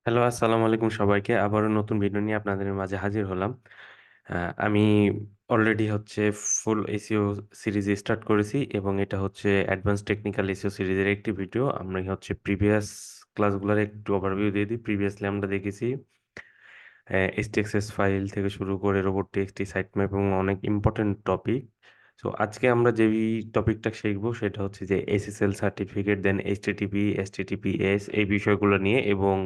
Hello, আসসালামু আলাইকুম সবাইকে। আবারও নতুন ভিডিও নিয়ে আপনাদের মাঝে হাজির হলাম। আমি অলরেডি হচ্ছে ফুল এসইও সিরিজ স্টার্ট করেছি এবং এটা হচ্ছে অ্যাডভান্স টেকনিক্যাল এসইও সিরিজের একটি ভিডিও। আমরা হচ্ছে প্রিভিয়াস ক্লাসগুলোর একটু ওভারভিউ দিয়ে দিই। প্রিভিয়াসলি আমরা দেখেছি এসটিএক্সএস ফাইল থেকে শুরু করে রোবট টিএক্সটি সাইট ম্যাপ এবং অনেক ইম্পর্টেন্ট টপিক। তো আজকে আমরা যেই টপিকটা শিখবো সেটা হচ্ছে যে এসএসএল সার্টিফিকেট, দেন এইচটিটিপি, এসটিটিপিএস এই বিষয়গুলো নিয়ে। এবং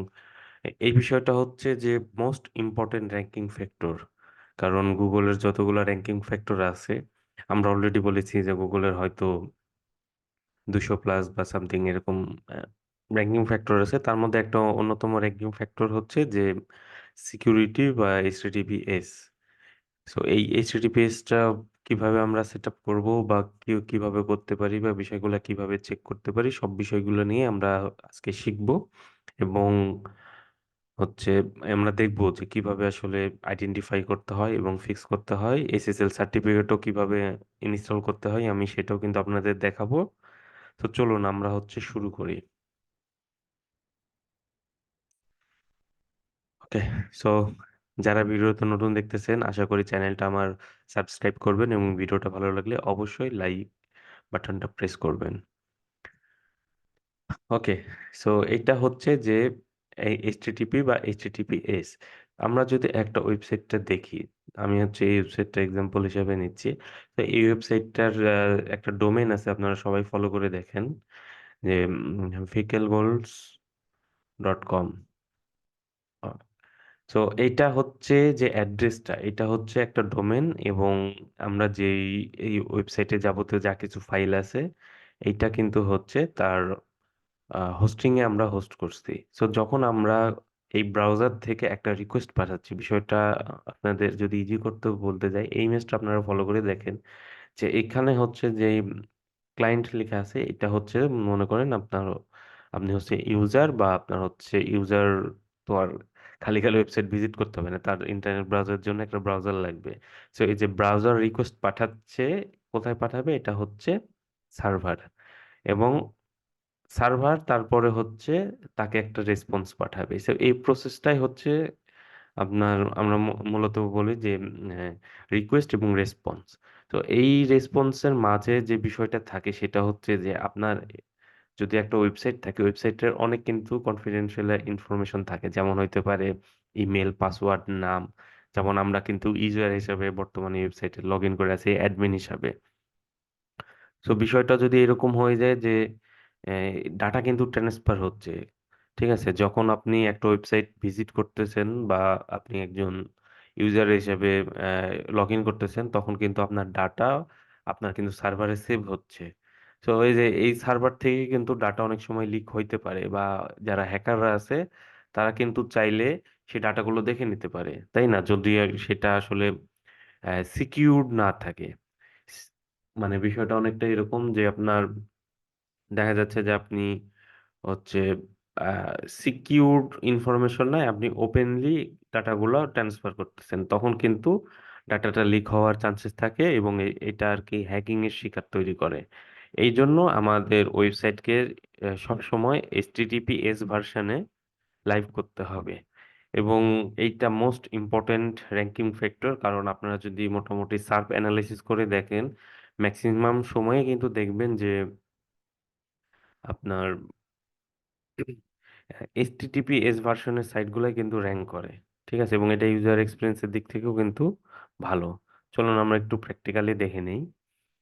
এই বিষয়টা হচ্ছে যে মোস্ট ইম্পর্টেন্ট র্যাঙ্কিং ফ্যাক্টর। কারণ গুগলের যতগুলো র্যাঙ্কিং ফ্যাক্টর আছে, আমরা অলরেডি বলেছি যে গুগলের হয়তো 200+ বা সামথিং এরকম র্যাঙ্কিং ফ্যাক্টর আছে। তার মধ্যে একটা অন্যতম র্যাঙ্কিং ফ্যাক্টর হচ্ছে যে সিকিউরিটি বা এইচটিটিপিএস। সো এই এইচটিটিপিএসটা কিভাবে আমরা সেট আপ করবো বা কিভাবে করতে পারি বা বিষয়গুলো কিভাবে চেক করতে পারি, সব বিষয়গুলো নিয়ে আমরা আজকে শিখবো। এবং হচ্ছে আমরা দেখবো যে কিভাবে আসলে আইডেন্টিফাই করতে হয় এবং ফিক্স করতে হয়, এসএসএল সার্টিফিকেটও কিভাবে ইনস্টল করতে হয় আমি সেটাও কিন্তু আপনাদের দেখাবো। তো চলুন আমরা হচ্ছে শুরু করি। ওকে। সো যারা ভিডিওতে নতুন দেখতেছেন, আশা করি চ্যানেলটা আমার সাবস্ক্রাইব করবেন এবং ভিডিওটা ভালো লাগলে অবশ্যই লাইক বাটনটা প্রেস করবেন। ওকে। সো এটা হচ্ছে যে এই এইচটিটিপি বা এইচটিটিপিএস। আমরা যদি একটা ওয়েবসাইটটা দেখি, আমি হচ্ছে এই ওয়েবসাইটটা এক্সাম্পল হিসেবে নিচ্ছি। তো এই ওয়েবসাইটটার একটা ডোমেন আছে, আপনারা সবাই ফলো করে দেখেন যে vehiclegoals.com। তো এইটা হচ্ছে যে অ্যাড্রেসটা, এটা হচ্ছে একটা ডোমেন। এবং আমরা যেই এই ওয়েবসাইটে যাবতীয় যা কিছু ফাইল আছে, এইটা কিন্তু হচ্ছে তার হোস্টিং এ আমরা হোস্ট করছি। সো যখন আমরা এই ব্রাউজার থেকে একটা রিকোয়েস্ট পাঠাচ্ছি, বিষয়টা আপনাদের যদি ইজি করতে বলতে যাই, এই ইমেজটা আপনারা ফলো করে দেখেন যে এখানে হচ্ছে যে ক্লায়েন্ট লেখা আছে, এটা হচ্ছে মনে করেন আপনার, আপনি হচ্ছে ইউজার বা আপনার হচ্ছে ইউজার। তো আর খালি খালি ওয়েবসাইট ভিজিট করতে হবে না, তার ইন্টারনেট ব্রাউজারের জন্য একটা ব্রাউজার লাগবে। সো এই যে ব্রাউজার রিকোয়েস্ট পাঠাচ্ছে, কোথায় পাঠাবে? এটা হচ্ছে সার্ভার। এবং সার্ভার তারপরে হচ্ছে তাকে একটা রেসপন্স পাঠাবে। সো এই প্রসেসটাই হচ্ছে আপনার, আমরা মূলত বলি যে রিকোয়েস্ট এবং রেসপন্স। তো এই রেসপন্সের মাঝে যে বিষয়টা থাকে সেটা হচ্ছে যে আপনার যদি একটা ওয়েবসাইট থাকে, ওয়েবসাইটের অনেক কিন্তু কনফিডেন্সিয়াল ইনফরমেশন থাকে, যেমন হইতে পারে ইমেল, পাসওয়ার্ড, নাম। যেমন আমরা কিন্তু ইউজার হিসেবে বর্তমানে ওয়েবসাইটে লগ ইন করে আছি অ্যাডমিন হিসাবে। সো বিষয়টা যদি এরকম হয়ে যায় যে ডাটা কিন্তু ট্রান্সফার হচ্ছে, ঠিক আছে, যখন আপনি একটা ওয়েবসাইট ভিজিট করতেছেন বা আপনি একজন ইউজার হিসেবে লগ ইন করতেছেন, তখন কিন্তু আপনার ডাটা আপনার কিন্তু সার্ভারে সেভ হচ্ছে। তো এই যে এই সার্ভার থেকে কিন্তু ডাটা অনেক সময় লিক হইতে পারে, বা যারা হ্যাকাররা আছে তারা কিন্তু চাইলে সেই ডাটাগুলো দেখে নিতে পারে, তাই না? যদি সেটা আসলে সিকিউরড না থাকে। স- মানে বিষয়টা অনেকটা এরকম যে আপনার দেখা যাচ্ছে যে আপনি হচ্ছে সিকিউরড ইনফরমেশন নাই, আপনি ওপেনলি ডাটাগুলো ট্রান্সফার করতেছেন, তখন কিন্তু ডাটাটা লিক হওয়ার চান্সেস থাকে এবং এটা আর কি হ্যাকিং এর শিকার তৈরি করে। এই জন্য আমাদের ওয়েবসাইটকে সবসময় এইচটিটিপিএস ভার্সনে লাইভ করতে হবে। এবং এইটা মোস্ট ইম্পর্টেন্ট র্যাঙ্কিং ফ্যাক্টর, কারণ আপনারা যদি মোটামুটি সার্প অ্যানালাইসিস করে দেখেন, ম্যাক্সিমাম সময়ে কিন্তু দেখবেন যে আপনার এইচটিটিপিএস ভার্সনের সাইটগুলাই কিন্তু র্যাঙ্ক করে, ঠিক আছে, এবং এটা ইউজার এক্সপিরিয়েন্সের দিক থেকেও কিন্তু ভালো। চলুন আমরা একটু প্র্যাকটিক্যালি দেখে নেই।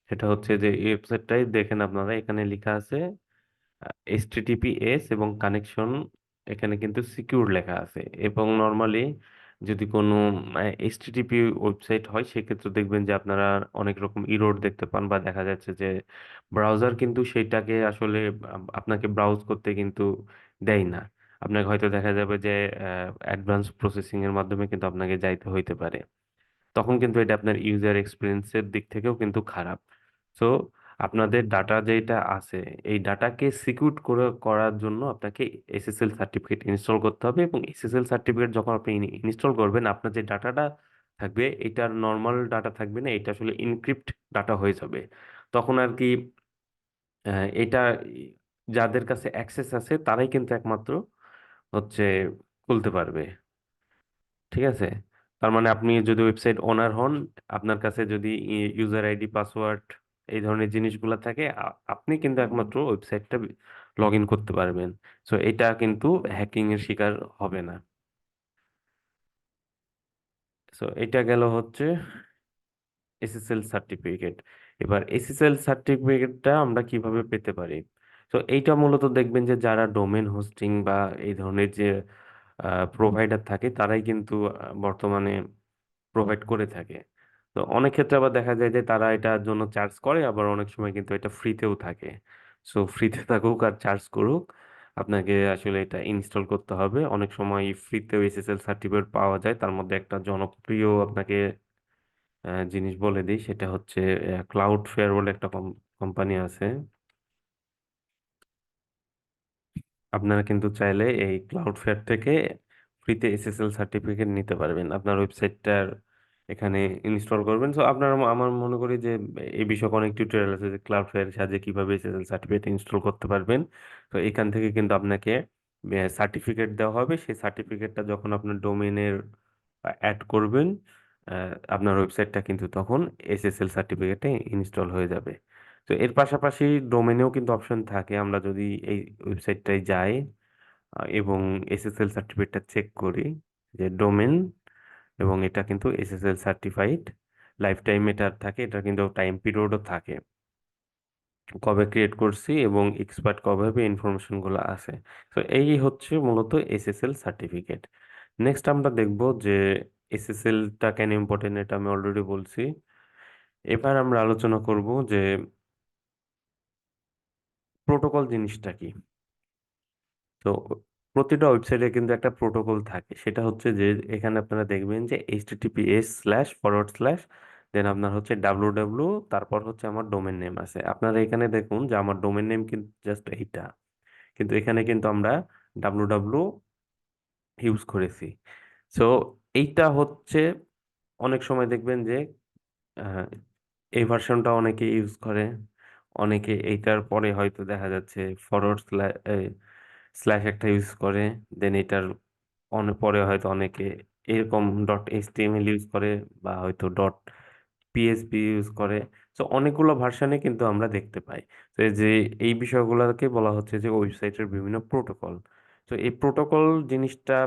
সেটা হচ্ছে যে এই ওয়েবসাইটটাই দেখেন, আপনারা এখানে লেখা আছে এইচটিটিপিএস এবং কানেকশন, এখানে কিন্তু সিকিউর লেখা আছে। এবং নর্মালি যদি কোনো এইচটিটিপি ওয়েবসাইট হয়, সেক্ষেত্রে দেখবেন যে আপনারা অনেক রকম ইরোর দেখতে পান, বা দেখা যাচ্ছে যে ব্রাউজার কিন্তু সেইটাকে আসলে আপনাকে ব্রাউজ করতে কিন্তু দেয় না। আপনাকে হয়তো দেখা যাবে যে অ্যাডভান্স প্রসেসিং এর মাধ্যমে কিন্তু আপনাকে যাইতে হইতে পারে, তখন কিন্তু এটা আপনার ইউজার এক্সপিরিয়েন্সের দিক থেকেও কিন্তু খারাপ। সো আপনাদের ডাটা যেটা আছে, এই ডাটাকে সিকিউর করার জন্য আপনাকে এসএসএল সার্টিফিকেট ইনস্টল করতে হবে। এবং এসএসএল সার্টিফিকেট যখন আপনি ইনস্টল করবেন, আপনার যে ডাটাটা থাকবে এটার নর্মাল ডাটা থাকবে না, এটা আসলে ইনক্রিপ্ট ডাটা হয়ে যাবে। তখন আর কি এটা যাদের কাছে অ্যাক্সেস আছে তারাই কিন্তু একমাত্র হচ্ছে খুলতে পারবে। ঠিক আছে, তার মানে আপনি যদি ওয়েবসাইট ওনার হন, আপনার কাছে যদি ইউজার আইডি পাসওয়ার্ড এই ধরনের জিনিসগুলো থাকে, আপনি কিন্তু একমাত্র ওয়েবসাইটটা লগ ইন করতে পারবেন। সো এটা কিন্তু হ্যাকিং এর শিকার হবে না। সো এটা গেল হচ্ছে এসএসএল সার্টিফিকেট। এবার এসএসএল সার্টিফিকেটটা আমরা কিভাবে পেতে পারি? তো এইটা মূলত দেখবেন যে যারা ডোমেন হোস্টিং বা এই ধরনের যে প্রোভাইডার থাকে, তারাই কিন্তু বর্তমানে প্রোভাইড করে থাকে। তো অনেক ক্ষেত্রে আবার দেখা যায় যে তারা এটার জন্য চার্জ করে, আবার অনেক সময় কিন্তু এটা ফ্রিতেও থাকে। সো ফ্রিতে থাকুক আর চার্জ করুক, আপনাকে আসলে এটা ইনস্টল করতে হবে। অনেক সময় ফ্রিতেও এসএসএল সার্টিফিকেট পাওয়া যায়। তার মধ্যে একটা জনপ্রিয় আপনাকে জিনিস বলে দিই, সেটা হচ্ছে ক্লাউড ফেয়ার বলে একটা কোম্পানি আছে। আপনারা কিন্তু চাইলে এই ক্লাউড ফেয়ার থেকে ফ্রিতে এসএসএল সার্টিফিকেট নিতে পারবেন, আপনার ওয়েবসাইটটার এখানে ইনস্টল করবেন। সো আপনার, আমার মনে করি যে এই বিষয়ে অনেক টিউটোরিয়াল আছে যে ক্লাউড ফেয়ার সাহায্যে কিভাবে এসএসএল সার্টিফিকেট ইনস্টল করতে পারবেন। তো এখান থেকে কিন্তু আপনাকে সার্টিফিকেট দেওয়া হবে। সেই সার্টিফিকেটটা যখন আপনার ডোমেনের অ্যাড করবেন, আপনার ওয়েবসাইটটা কিন্তু তখন এসএসএল সার্টিফিকেটে ইনস্টল হয়ে যাবে। তো এর পাশাপাশি ডোমেনেও কিন্তু অপশন থাকে। আমরা যদি এই ওয়েবসাইটটায় যাই এবং এসএসএল সার্টিফিকেটটা চেক করি, যে ডোমেন এবং এটা কিন্তু এসএসএল সার্টিফাইড, লাইফ টাইম এটার থাকে, এটা কিন্তু টাইম পিরিয়ডও থাকে, কবে ক্রিয়েট করছি এবং এক্সপায়ার কবে হবে, ইনফরমেশন গুলো আছে। তো এই হচ্ছে মূলত এসএসএল সার্টিফিকেট। নেক্সট আমরা দেখব যে এসএসএলটা কেন ইম্পর্টেন্ট, এটা আমি অলরেডি বলছি। এবার আমরা আলোচনা করব যে প্রোটোকল জিনিসটা কি। তো প্রতিটা ওয়েবসাইটে কিন্তু একটা প্রোটোকল থাকে, সেটা হচ্ছে যে এখানে আপনারা দেখবেন যে https// দেন আপনার হচ্ছে www, তারপর হচ্ছে আমার ডোমেন নেম আছে। আপনারা এখানে দেখুন যে আমার ডোমেন নেম কিন্তু জাস্ট এইটা, কিন্তু এখানে কিন্তু আমরা www ইউজ করেছি। সো এইটা হচ্ছে, অনেক সময় দেখবেন যে আহ, এই ভার্সনটা অনেকে ইউজ করে, অনেকে এইটার পরে হয়তো দেখা যাচ্ছে ফরওয়ার্ড স্ল্যাশ একটা ইউজ করে, দেন এটার অনেক পরে হয়তো অনেকে এরকম .html ইউজ করে, বা হয়তো .php ইউজ করে। তো অনেকগুলো ভার্সনে কিন্তু আমরা দেখতে পাই। তো এই যে এই বিষয়গুলোকে বলা হচ্ছে যে ওয়েবসাইটের বিভিন্ন প্রোটোকল। তো এই প্রোটোকল জিনিসটা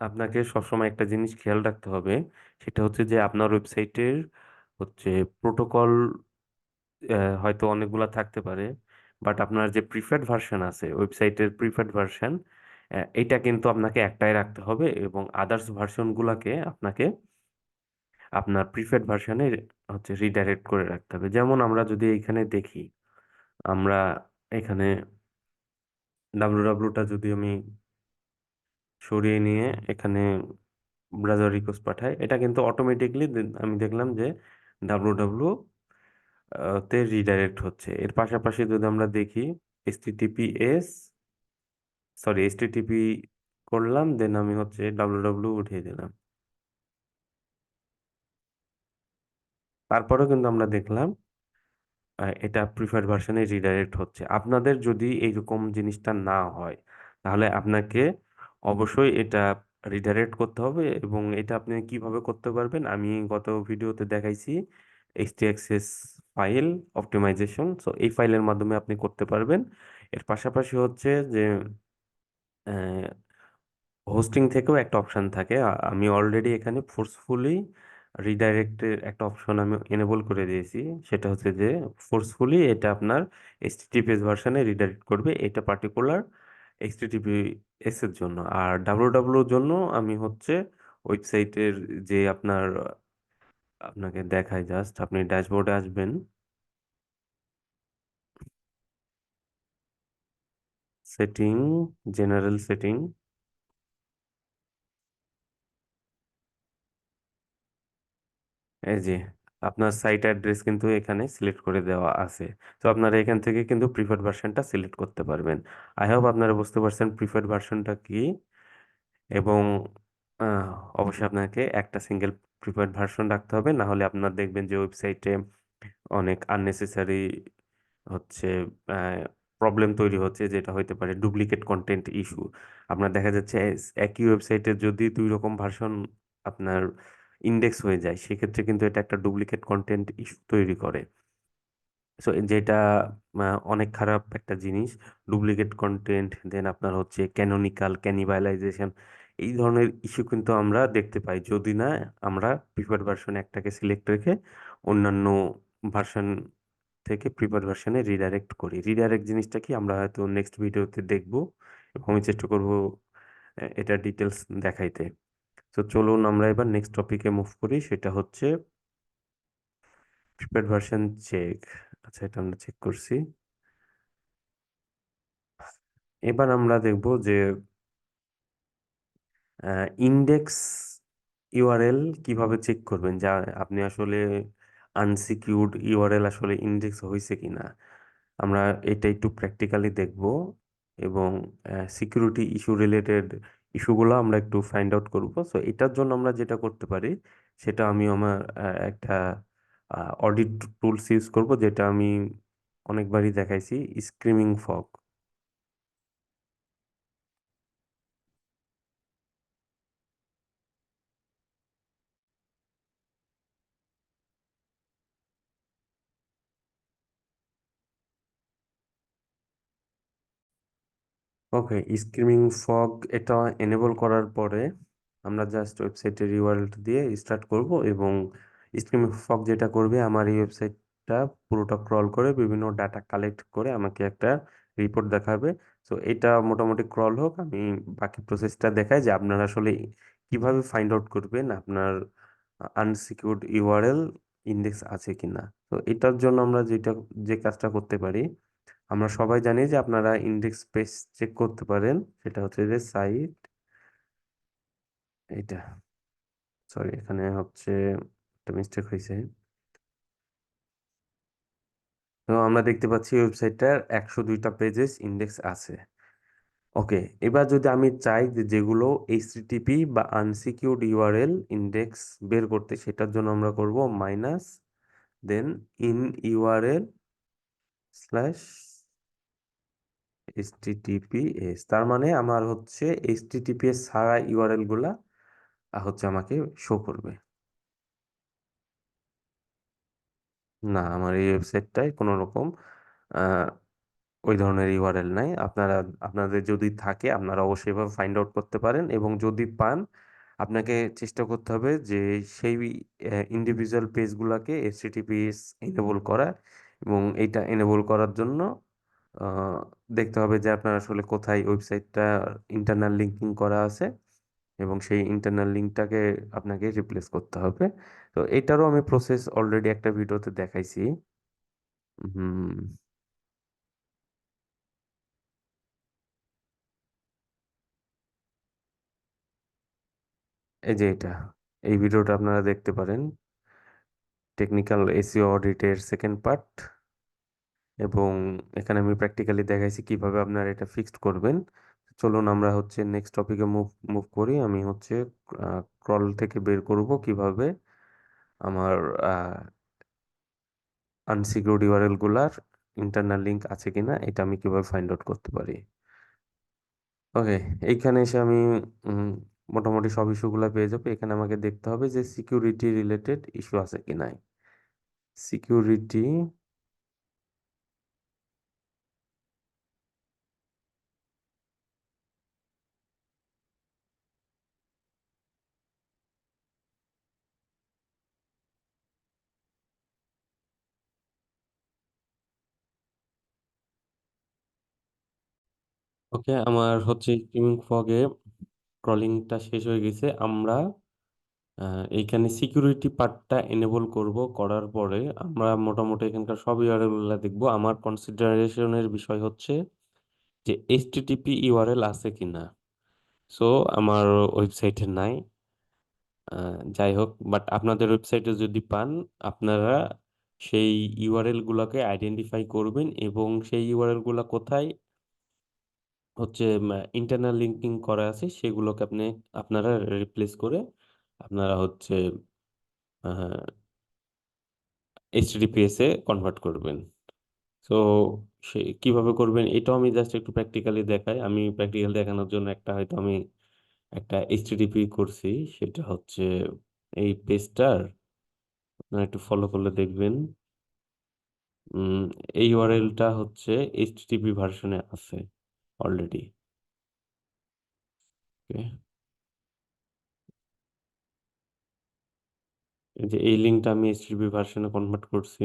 আপনাকে সবসময় একটা জিনিস খেয়াল রাখতে হবে, সেটা হচ্ছে যে আপনার ওয়েবসাইটের হচ্ছে প্রোটোকল হয়তো অনেকগুলা থাকতে পারে, বাট আপনার যে প্রিফার্ড ভার্সন আছে, ওয়েবসাইটের প্রিফার্ড ভার্সন, এটা কিন্তু আপনাকে একটাই রাখতে হবে, এবং আদার্স ভার্সনগুলোকে আপনাকে আপনার প্রিফার্ড ভার্সনে হচ্ছে রিডাইরেক্ট করে রাখতে হবে। যেমন আমরা যদি এখানে দেখি, আমরা এখানে ডাব্লু যদি আমি সরিয়ে নিয়ে এখানে ব্রাউজার রিকোয়েস্ট পাঠাই, এটা কিন্তু অটোমেটিকলি আমি দেখলাম যে ডাব্লু তে রিডাইরেক্ট হচ্ছে। এর পাশাপাশি যদি আমরা দেখি এইচটিটিপিএস, সরি এইচটিটিপি করলাম, দেন আমি হচ্ছে উঠিয়ে দিলাম, তারপরেও কিন্তু আমরা দেখলাম এটা প্রিফার্ড ভার্সনে রিডাইরেক্ট হচ্ছে। আপনাদের যদি এইরকম জিনিসটা না হয়, তাহলে আপনাকে অবশ্যই এটা রিডাইরেক্ট করতে হবে। এবং এটা আপনি কিভাবে করতে পারবেন, আমি গত ভিডিওতে দেখাইছি htaccess ফাইল অপটিমাইজেশন। সো এই ফাইলের মাধ্যমে আপনি করতে পারবেন। এর পাশাপাশি হচ্ছে যে হোস্টিং থেকেও একটা অপশন থাকে। আমি অলরেডি এখানে ফোর্সফুলি রিডাইরেক্টের একটা অপশন আমি এনেবল করে দিয়েছি। সেটা হচ্ছে যে ফোর্সফুলি এটা আপনার এইচটিটিপিএস ভার্সনে রিডাইরেক্ট করবে, এটা পার্টিকুলার এইচটিটিপিএস এর জন্য। আর ডাব্লিউ জন্য আমি হচ্ছে ওয়েবসাইটের যে আপনার, আপনাকে দেখাই, জাস্ট আপনি ড্যাশবোর্ডে আসবেন, সেটিং, জেনারেল সেটিং, এই যে আপনার সাইট অ্যাড্রেস কিন্তু এখানে সিলেক্ট করে দেওয়া আছে। তো আপনারা এখান থেকে কিন্তু প্রিফার্ড ভার্সনটা সিলেক্ট করতে পারবেন। আই হোপ আপনারা বুঝতে পারছেন প্রিফার্ড ভার্সনটা কি। এবং আহ, অবশ্যই আপনাকে একটা সিঙ্গেল প্রিফার্ড ভার্সন রাখতে হবে, না হলে আপনার দেখবেন যে ওয়েবসাইটে অনেক আননেসেসারি হচ্ছে প্রবলেম তৈরি হচ্ছে, যেটা হইতে পারে ডুপ্লিকেট কন্টেন্ট ইস্যু। আপনার দেখা যাচ্ছে একই ওয়েবসাইটে যদি দুই রকম ভার্সন আপনার ইন্ডেক্স হয়ে যায়, সেক্ষেত্রে কিন্তু এটা একটা ডুপ্লিকেট কন্টেন্ট ইস্যু তৈরি করে। সো যেটা অনেক খারাপ একটা জিনিস। ডুপ্লিকেট কন্টেন্ট, দেন আপনার হচ্ছে ক্যানোনিক্যাল ক্যানিবালাইজেশন, এই ধরনের ইস্যু কিন্তু আমরা দেখতে পাই যদি না আমরা প্রিফার্ড ভার্সন একটাকে সিলেক্ট রেখে অন্যান্য ভার্সন থেকে প্রিফার্ড ভার্সনে রিডাইরেক্ট করি। রিডাইরেক্ট জিনিসটা কি আমরা হয়তো নেক্সট ভিডিওতে দেখব, এবং আমি চেষ্টা করব এটা ডিটেলস দেখাইতে। তো চলুন আমরা এবার নেক্সট টপিকে মুভ করি, সেটা হচ্ছে প্রিপেয়ার ভার্সন চেক। আচ্ছা, এটা আমরা চেক করছি। এবার আমরা দেখব যে ইন্ডেক্স ইউআরএল কিভাবে চেক করবেন, যা আপনি আসলে আনসিকিউরড ইউআরএল আসলে ইন্ডেক্স হয়েছে কিনা। আমরা এটা একটু প্র্যাকটিক্যালি দেখব, এবং সিকিউরিটি ইস্যু রিলেটেড ইস্যুগুলো আমরা একটু ফাইন্ড আউট করব। সো এটার জন্য আমরা যেটা করতে পারি, সেটা আমি আমার একটা অডিট টুলস ইউজ করব, যেটা আমি অনেকবারই দেখাইছি, স্ক্রিমিং ফগ। ওকে, স্ক্রিমিং ফগ এটা এনেবল করার পরে আমরা জাস্ট ওয়েবসাইটের ইউআরএলটা দিয়ে স্টার্ট করব, এবং স্ক্রিমিং ফগ যেটা করবে, আমার এই ওয়েবসাইটটা পুরোটা ক্রল করে বিভিন্ন ডাটা কালেক্ট করে আমাকে একটা রিপোর্ট দেখাবে। সো এটা মোটামুটি ক্রল হোক, আমি বাকি প্রসেসটা দেখাই যে আপনারা আসলে কিভাবে ফাইন্ড আউট করবেন আপনার আনসিকিউরড ইউআরএল ইন্ডেক্স আছে কিনা। তো এটার জন্য আমরা যে কাজটা করতে পারি, আমরা সবাই জানি যে আপনারা ইন্ডেক্স পেজ চেক করতে পারেন, সেটা হচ্ছে যে সাইট, এইটা, সরি এখানে হচ্ছে একটা মিস্টেক হয়েছে। তো আমরা দেখতে পাচ্ছি ওয়েবসাইটটার 102টা পেজেস ইন্ডেক্স আছে। ওকে, এবার যদি আমি চাই যে যেগুলো এইচটিটিপি বা আনসিকিউরড ইউআরএল ইন্ডেক্স বের করতে, সেটার জন্য আমরা করব minus, then in URL slash HTTPS. তার মানে আমার হচ্ছে এইচটিটিপিএস ছাড়া ইউআরএল গুলা হচ্ছে আমাকে শো করবে। না, আমার এই ওয়েবসাইটটায় কোনো রকম আহ, ওই ধরনের ইউআরএল নাই। আপনাদের যদি থাকে আপনারা অবশ্যই এভাবে ফাইন্ড আউট করতে পারেন, এবং যদি পান আপনাকে চেষ্টা করতে হবে যে সেই ইন্ডিভিজুয়াল পেজগুলোকে এইচটিটিপিএস এনেবল করা, এবং এইটা এনেবল করার জন্য আহ, দেখতে হবে যে আপনার আসলে কোথায় ওয়েবসাইটটা ইন্টারনাল লিঙ্কিং করা আছে, এবং সেই ইন্টারনাল লিঙ্কটাকে আপনাকে রিপ্লেস করতে হবে। তো এটারও আমি প্রসেস অলরেডি একটা ভিডিওতে দেখাইছি। হুম, এই যে এটা, এই ভিডিওটা আপনারা দেখতে পারেন, টেকনিক্যাল এসইও অডিটের সেকেন্ড পার্ট, এবং এখানে আমি প্র্যাকটিক্যালি দেখাইছি কিভাবে আপনারা এটা ফিক্সড করবেন। চলুন আমরা হচ্ছে নেক্সট টপিকে মুভ মুভ করি। আমি হচ্ছে ক্রল থেকে বের করব কিভাবে আমার আনসিকিউরড ইউআরএল গুলার ইন্টারনাল লিঙ্ক আছে কিনা, এটা আমি কিভাবে ফাইন্ড আউট করতে পারি। ওকে, এইখানে এসে আমি উম, মোটামুটি সব ইস্যুগুলো পেয়ে যাবো। এখানে আমাকে দেখতে হবে যে সিকিউরিটি রিলেটেড ইস্যু আছে কিনা। সিকিউরিটি, ওকে, আমার হচ্ছে স্ট্রিমিং ফগে ক্রলিংটা শেষ হয়ে গেছে। আমরা এইখানে সিকিউরিটি পার্টটা এনেবল করব, করার পরে আমরা মোটামুটি এখানকার সব ইউআরএল দেখবো। আমার কনসিডারেশনের বিষয় হচ্ছে যে এইচটিটিপি ইউআরএল আছে কিনা। সো আমার ওয়েবসাইটে নাই। যাই হোক, বাট আপনাদের ওয়েবসাইটে যদি পান, আপনারা সেই ইউআরএল গুলাকে আইডেন্টিফাই করবেন, এবং সেই ইউআরএল গুলা কোথায় হচ্ছে ইন্টারনাল লিঙ্কিং করা আছে সেগুলোকে আপনারা রিপ্লেস করে আপনারা হচ্ছে এইচটিটিপিএস এ কনভার্ট করবেন। তো সে কিভাবে করবেন এটাও আমি জাস্ট একটু প্র্যাকটিক্যালি দেখাই। আমি প্র্যাকটিক্যাল দেখানোর জন্য একটা হয়তো আমি একটা এইচটিটিপি করছি, সেটা হচ্ছে এই পেজটার আপনারা একটু ফলো করলে দেখবেন। উম, এই ইউআরএলটা হচ্ছে এইচটিটিপি ভার্সনে আছে অলরেডি। এই যে এই লিঙ্কটা আমি এইচটিটিপি ভার্সনে কনভার্ট করছি।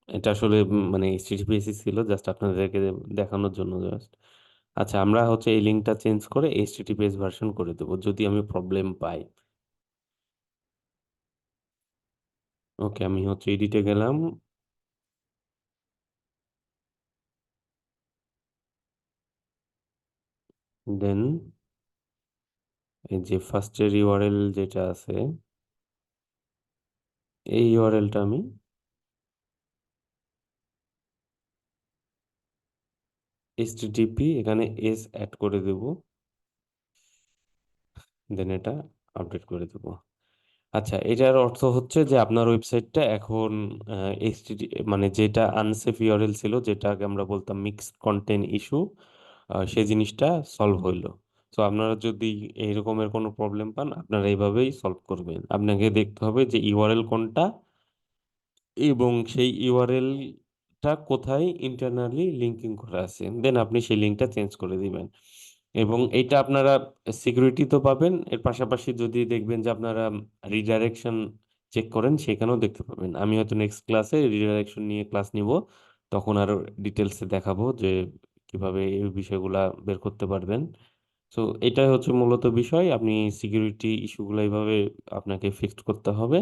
এটা আসলে মানে এইচটিটিপিএস ছিল, জাস্ট আপনাদেরকে দেখানোর জন্য জাস্ট। আচ্ছা, আমরা হচ্ছে এই লিঙ্কটা চেঞ্জ করে এইচটিটিপিএস ভার্সন করে দেবো যদি আমি প্রবলেম পাই। ওকে, আমি হচ্ছে এডিটে গেলাম। দেন এই যে ফার্স্টের ইউআরএল যেটা আছে, এই ইউআরএলটা আমি এইচটিটিপি এখানে এস অ্যাড করে দেব। দেন এটা আপডেট করে দেব। আচ্ছা, এটার অর্থ হচ্ছে যে আপনার ওয়েবসাইটটা এখন এইচটিটি মানে যেটা আনসেফ ইউআরএল ছিল, যেটাকে আমরা বলতাম মিক্সড কন্টেন্ট ইস্যু, সেই জিনিসটা সলভ হইলো। তো আপনারা যদি এইরকমের কোনো প্রবলেম পান, আপনারা এইভাবেই সলভ করবেন। আপনাকে দেখতে হবে যে ইউআরএল কোনটা এবং সেই ইউআরএলটা কোথায় ইন্টারনালি লিঙ্কিং করা আছে, দেন আপনি সেই লিঙ্কটা চেঞ্জ করে দিবেন। এবং এইটা আপনারা সিকিউরিটি তো পাবেন, এর পাশাপাশি যদি দেখবেন যে আপনারা রিডাইরেকশন চেক করেন, সেখানেও দেখতে পাবেন। আমি হয়তো নেক্সট ক্লাসে রিডাইরেকশন নিয়ে ক্লাস নিব, তখন আরো ডিটেলসে দেখাবো যে কিভাবে এই বিষয়গুলা বের করতে পারবেন। তো এটাই হচ্ছে মূলত বিষয়, আপনি সিকিউরিটি ইস্যুগুলো এইভাবে আপনাকে ফিক্সড করতে হবে।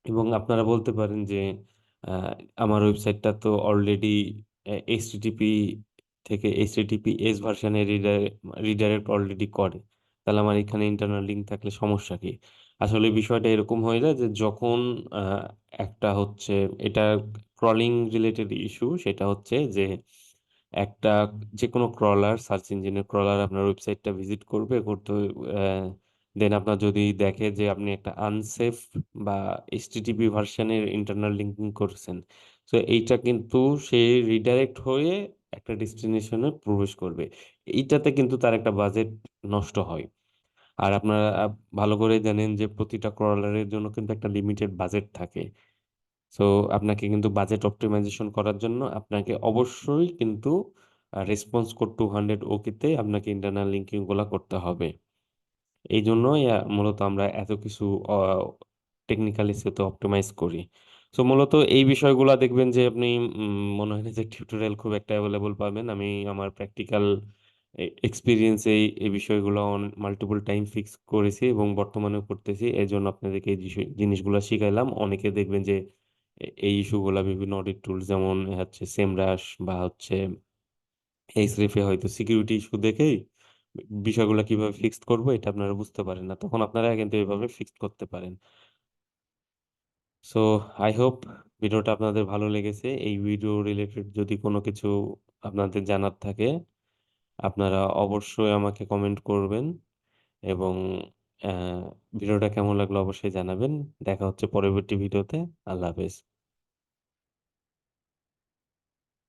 এবং আপনারা বলতে পারেন যে আহ, আমার ওয়েবসাইটটা তো অলরেডি এইচটিটিপি থেকে এইচটিটিপিএস ভার্সনে রিডাইরেক্ট অলরেডি করে, তাহলে আমার এখানে ইন্টারনাল লিঙ্ক থাকলে সমস্যা কি? আসলে বিষয়টা এরকম হয়ে যায় যে যখন আহ, একটা হচ্ছে এটা ক্রলিং রিলেটেড ইস্যু, সেটা হচ্ছে যে একটা যে কোনো ক্রলার, সার্চ ইঞ্জিনের ক্রলার আপনার ওয়েবসাইটটা ভিজিট করবে, করতে দেন আপনার যদি দেখে যে আপনি একটা আনসেফ বা এইচটিটিপি ভার্সনের ইন্টারনাল লিঙ্কিং করছেন, তো এইটা কিন্তু সে রিডাইরেক্ট হয়ে একটা ডেস্টিনেশনে প্রবেশ করবে। এইটাতে কিন্তু তার একটা বাজেট নষ্ট হয়। আর আপনারা ভালো করে জানেন যে প্রতিটা ক্রলারের জন্য কিন্তু একটা লিমিটেড বাজেট থাকে। সো আপনাকে কিন্তু বাজেট অপটিমাইজেশন করার জন্য আপনাকে অবশ্যই কিন্তু রেসপন্স কোড 200 ওকেতে আপনাকে ইন্টারনাল লিঙ্কিং গুলা করতে হবে। এই জন্যই মূলত আমরা এত কিছু টেকনিক্যাল ইস্যুতে অপটিমাইজ করি। সো মূলত এই বিষয়গুলো দেখবেন যে আপনি মনে হয় না যে টিউটোরিয়াল খুব একটা অ্যাভেলেবল পাবেন। আমি আমার প্র্যাকটিক্যাল এক্সপিরিয়েন্সে এই বিষয়গুলো মাল্টিপল টাইম ফিক্স করেছি এবং বর্তমানেও করতেছি। এই জন্য আপনাদেরকে এই জিনিসগুলো শিখাইলাম। অনেকে দেখবেন যে এই ইস্যুগুলা বিভিন্ন অডিট টুল যেমন হচ্ছে সেমরাশ বা হচ্ছে এইচরেফে হয়তো সিকিউরিটি ইস্যু দেখেই বিষয়গুলো কিভাবে ফিক্সড করবো এটা আপনারা বুঝতে পারেন না, তখন আপনারা কিন্তু এভাবে ফিক্সড করতে পারেন। সো আই হোপ ভিডিওটা আপনাদের ভালো লেগেছে। এই ভিডিও রিলেটেড যদি কোনো কিছু আপনাদের জানার থাকে, আপনারা অবশ্যই আমাকে কমেন্ট করবেন এবং ভিডিওটা কেমন লাগলো অবশ্যই জানাবেন। দেখা হচ্ছে পরবর্তী ভিডিওতে। আল্লাহ হাফেজ।